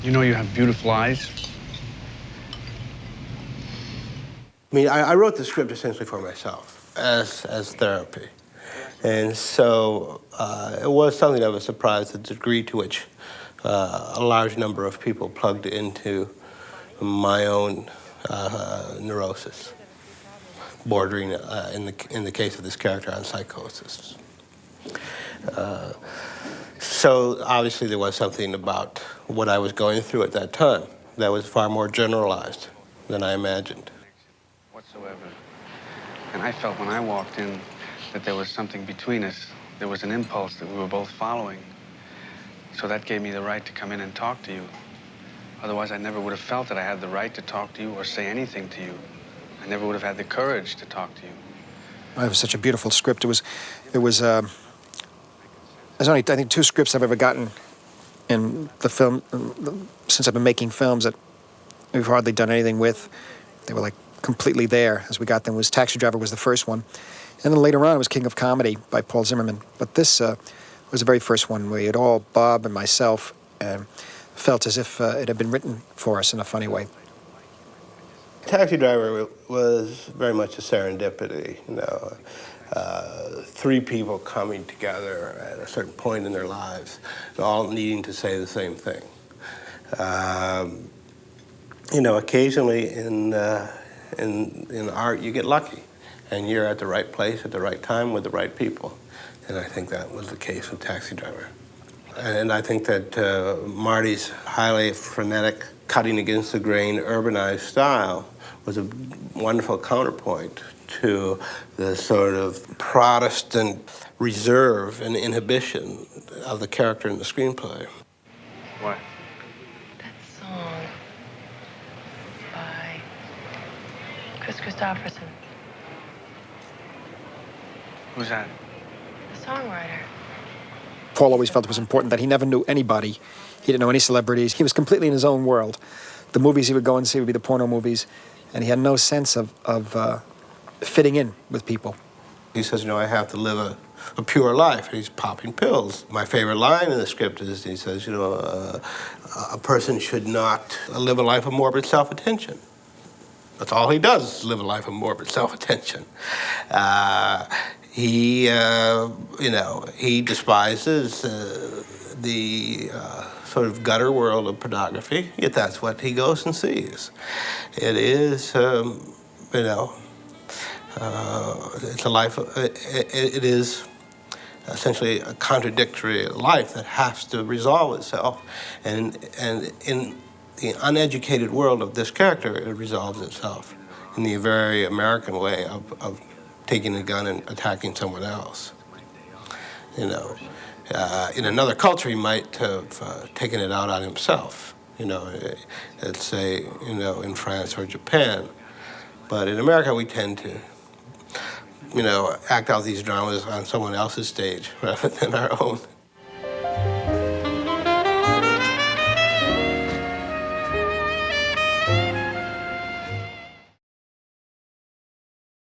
You know you have beautiful eyes. I mean, I wrote the script essentially for myself as therapy. And so it was something of a surprise, the degree to which a large number of people plugged into my own neurosis, bordering, in the case of this character, on psychosis. So obviously there was something about what I was going through at that time that was far more generalized than I imagined. Whatsoever. And I felt when I walked in that there was something between us. There was an impulse that we were both following. So that gave me the right to come in and talk to you. Otherwise, I never would have felt that I had the right to talk to you or say anything to you. I never would have had the courage to talk to you. It was such a beautiful script. There's only, I think, 2 scripts I've ever gotten in the film, since I've been making films, that we've hardly done anything with. They were like completely there as we got them. Taxi Driver was the first one. And then later on it was King of Comedy by Paul Zimmerman. But this was the very first one where Bob and myself, felt as if it had been written for us in a funny way. Taxi Driver was very much a serendipity, 3 people coming together at a certain point in their lives, all needing to say the same thing. Occasionally in art you get lucky, and you're at the right place at the right time with the right people. And I think that was the case with Taxi Driver. And I think that Marty's highly frenetic, cutting against the grain, urbanized style was a wonderful counterpoint to the sort of Protestant reserve and inhibition of the character in the screenplay. What? That song by Chris Christopherson. Who's that? The songwriter. Paul always felt it was important that he never knew anybody. He didn't know any celebrities. He was completely in his own world. The movies he would go and see would be the porno movies, and he had no sense of fitting in with people. He says, I have to live a pure life. And he's popping pills. My favorite line in the script is, he says, a person should not live a life of morbid self-attention. That's all he does, is live a life of morbid self-attention. He despises the sort of gutter world of pornography, yet that's what he goes and sees. It is, it's a life, it is essentially a contradictory life that has to resolve itself. And in the uneducated world of this character, it resolves itself in the very American way of taking a gun and attacking someone else. In another culture, he might have taken it out on himself. Let's say, in France or Japan. But in America, we tend to, act out these dramas on someone else's stage rather than our own.